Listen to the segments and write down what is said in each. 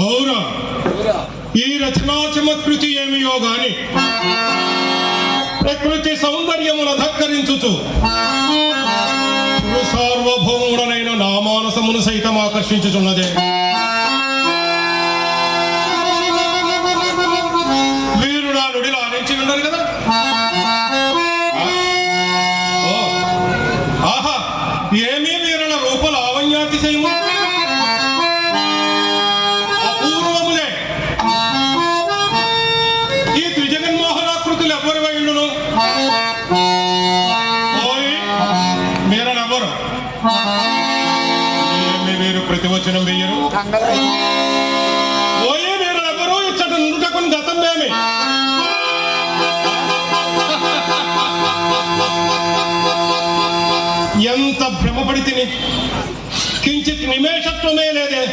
అవునా, ఈ రచనా చమత్కృతి ఏమియో గాని ప్రకృతి సౌందర్యమును ధక్కరించుచు సార్వభౌముడనైన నా మానసమును సైతం ఆకర్షించుచున్నదే. వీరు నా నుడిలో ఆనించి ఉన్నారు కదా. ఆహా, ఏమీ వీరుల రూప లావణ్యాతిశయము అపూర్వములే. ఈ ద్విజగన్మోహనాకృతులు ఎవరు వైండును? మీరెవరు? ఏమి వీరు ప్రతివచనం వెయ్యరు? ఓయే మీరెవరు? ఇచ్చట నుండుటకుని గతం మేమి. ఎంత భ్రమపడి తిని కించిత్ నిమేషత్వమే లేదే.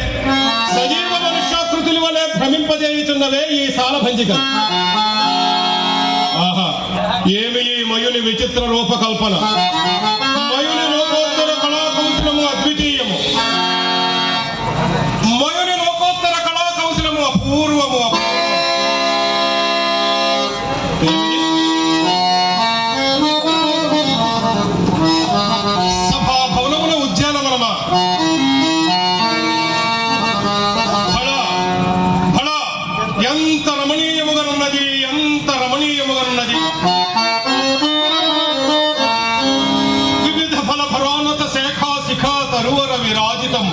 సజీవ మనుష్యాకృతుల వలె భ్రమింపజేయుచున్నవే ఈ సాలభంజిక. ఆహా, ఏమి ఈ మయుని విచిత్ర రూపకల్పన! మయుని లోకోత్తర కళాకౌశలము అద్వితీయము. మయుని లోకోత్తర కళాకౌశలము అపూర్వము. సభాభవనముల ఉద్యానవనమా? ఎంత రమణీయముగానున్నది, ఎంత రమణీయముగానున్నది. వివిధ ఫల ఫరోన్నత శేఖా శిఖా తరువర విరాజితం.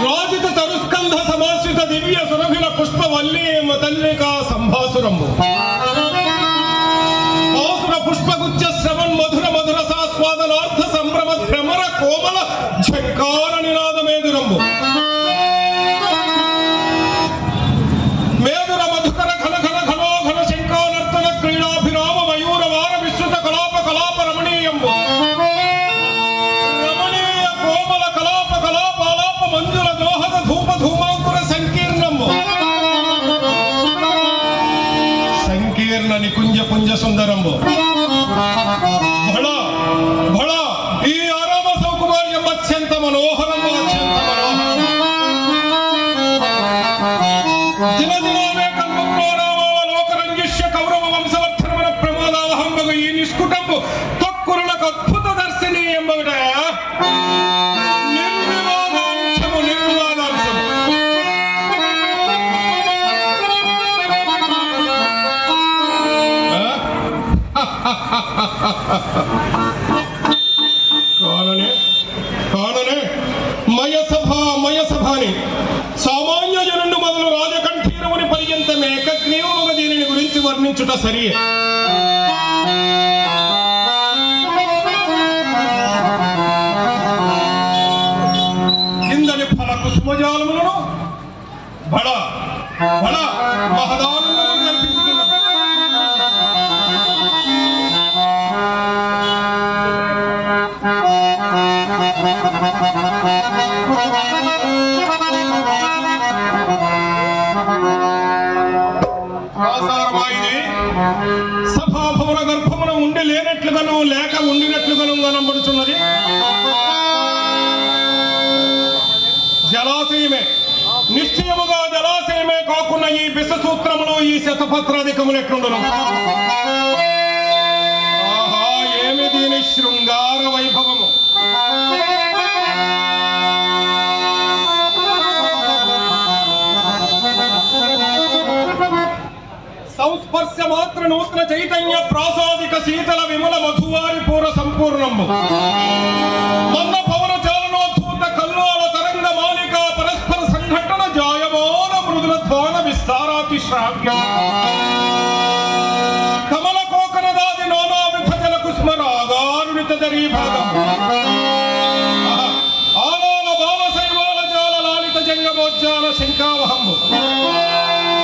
రాజిత తరుస్కంధ సమాశ్రిత దివ్య సురభిల పుష్పవల్లీ మతల్లికా సంభాసురంబు. ఆసుర పుష్పగుచ్చ శ్రవణ్ మధుర మధుర సాస్వాదనార్థ సంభ్రమ భ్రమర కోమల ఝంకార నినాదమేదురంబు. మేదుర మధుకర ఘన ఘన ఘనో ఘన శంకానర్తన క్రీడాభిరామ మయూర వార విశ్రుత కలాప కలాప రమణీయంబు. రమణీయ కోమల కలాప కలాపాలాప మంజుల దోహద ధూప ధూమాంకుర సంకీర్ణంబు. సంకీర్ణ నికుంజ పుంజ సుందరంబు. భళ భళ ఈ ఆరామ సౌకుమార్యం అత్యంత మనోహరము, అత్యంత మనోహరం. దినదినోమే కల్పప్రోరామావలోకరంగిష్య కౌరవ వంశవర్ధనమన ప్రమోదావహంబగు ఈ నిష్కుటంబు తొక్కురులకు అద్భుత దర్శిని ఎంబగుట. నిర్వివాదాంశము, నిర్వివాదాంశము. కాననే కాననే మయసభాని సామాన్య జనుండు మొదలు రాజకంఠీరముని పర్యంతం ఏకగ్రీవముగా దీనిని గురించి వర్ణించుట సరియే. కిందని ఫల కుసుమజాలములను బడ బడ మహదానందము కల్పించుకున్నది. సభాభవన గర్భమున ఉండి లేనట్లుగాను లేక ఉండినట్లుగాను కనబడుచున్నది. జలాశయమే, నిశ్చయముగా జలాశయమే కాకుండా ఈ బిససూత్రములు ఈ శతపత్రాధికములు ఎట్లుండను. ఆహా, ఏమి దీని శృంగార వైభవము! సంస్పర్శ మాత్ర నూతన చైతన్య ప్రాసాదిక శీతల విమల మధువారి పూర సంపూర్ణము. మంద పవన చాలనోద్ధూత కల్లోల తరంగ మాలిక పరస్పర సంఘటన జాయమాన మృదుల ధ్వాన విస్తారాతి శ్రావ్యం. కమల కోకనదాది నానావిధ జల కుస్మ రాగారుణిత దరీ భాగం. ఆలాల బాల శైవాల జాల లాలిత జంగమోజ్జాల శంకావహంబు.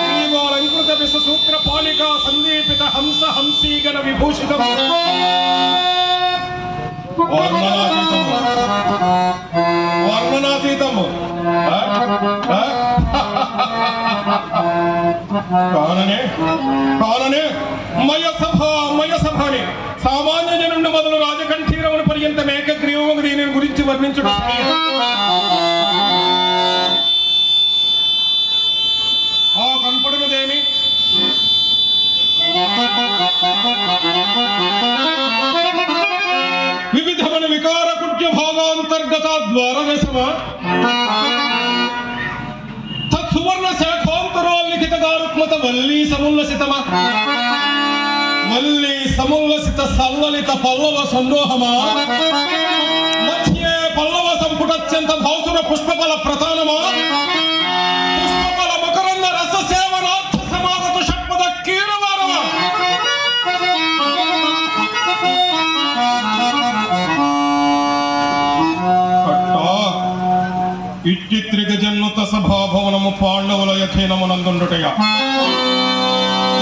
శ్రీవాలంకృత విశ్వసూత్ర పాలికా సందీపిత హంస హంసీగణ విభూషితం. వర్ణనాతీతము. కాననే కాననే మయసభని వర్ణించుడు ఆ కనపడినదేమి వివిధమైన వికార కుట్య భాగాంతర్గత ద్వారదశమా తత్సువర్ణ శాఖాంతరోల్లిఖిత గారుత్మత వల్లీ సముల్లసితమా వల్లీ సముల్లసిత సల్లలిత పల్లవ సందోహమా మధ్యే పల్లవ సంపుటత్యంత భాసుర పుష్పఫల ప్రధానమా పుష్పఫల మకరంద రస సేవనార్థ సమాగత షట్పద కీరవారమా ఇట్టి త్రిగజన్నుత సభాభవనము పాండవుల యథీనమునందుండుటయా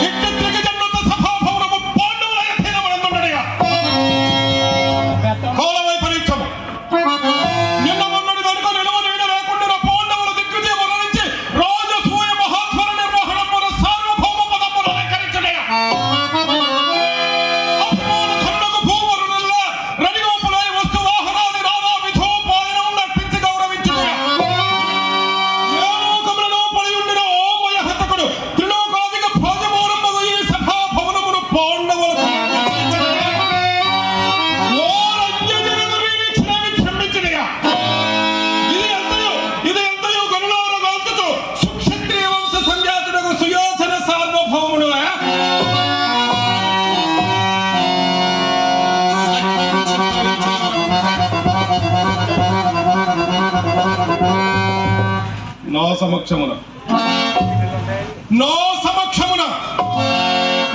ఇట్టి త్రిగజన్నుత సభాభవనము పాండవుల యథీనమునందుండుటయా కాలమై పరీక్షము నిన్న మొన్నటి కనుక నిలువ నీడ లేకుండా పాండవుల దిగ్విజయ వర్ణించి రాజసూయ మహాత్మర నిర్వహణమున సార్వభౌమ పదమున అలంకరించుటయా అభిమాన ధనులకు భూవరునల్ల రడిగోపులై వస్తు వాహనాది నానా విధోపాయనము నర్పించి గౌరవించుటయా త్రిలోకాధిక భోజమోరమ్మగు ఈ సభా భవనమును పాండవులకు ఇది ఎంతయో గనులార గాల్చుచు సుక్షత్రియ వంశ సంజాతుడకు సుయోధన సార్వభౌముడు నా సమక్షమున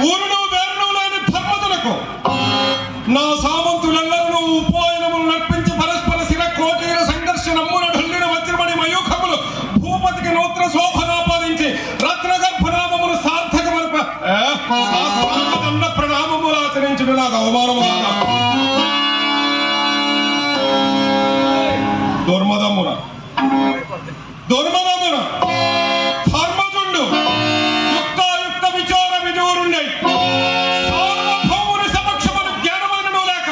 ఊరును వేరును లేని ధర్మతులకు నా సామంతులెల్లరూ ఉపాయనములు నర్పించి పరస్పర శిర కోటీర సంఘర్షణమ్మున ఢల్లిన వజ్రమణి మయూఖములు భూపతికి నూత్ర శోభనాపాదించి రత్నగర్భనామములు సార్థకమల్ప దండ ప్రణామములు ఆచరించుడు నాకు అవమానము కాదా దుర్మదమున ధర్మజుండు యుక్తాయుక్త విచార విదూరుండై సార్వభౌముని సమక్షమును జ్ఞానమైనను లేక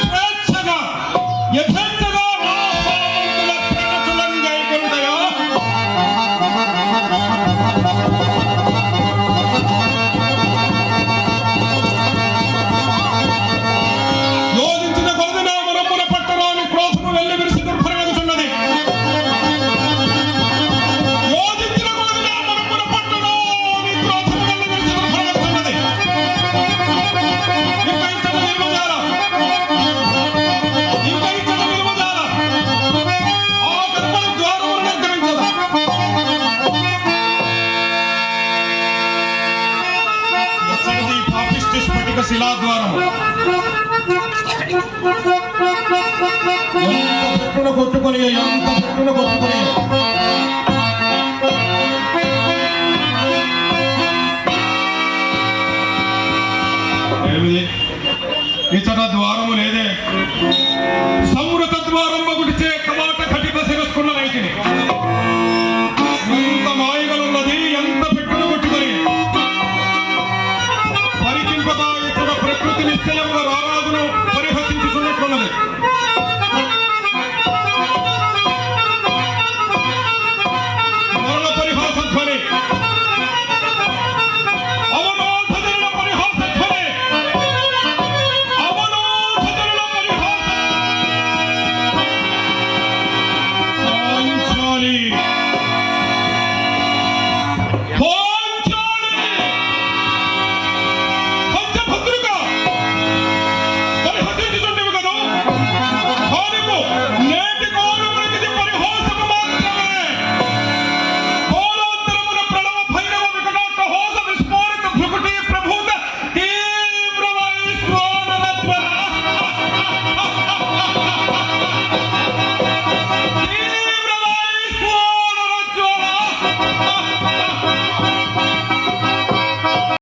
స్వేచ్ఛగా యథేచ్ఛగా నా సామంతుల ప్రణతులను గైకొనుటయా యోజించిన కొలది నా మనమున పట్టరాని క్రోధము వెళ్ళి విరిసి దుర్భరమగుచున్నది శిలాద్వారము ఎంత పెట్టున కొట్టుకొని ఇతర ద్వారము లేదే సంవృత ద్వారం గుడిచే కవాట ఘటిక శిరస్కున్న రైతిని ఎంత మాయగలున్నది ఎంత పెట్టున కొట్టుకొని పరికింపగా ఇతర ప్రకృతి నిశ్చలముగా రారాజును పరిహసించుతున్నట్లున్నది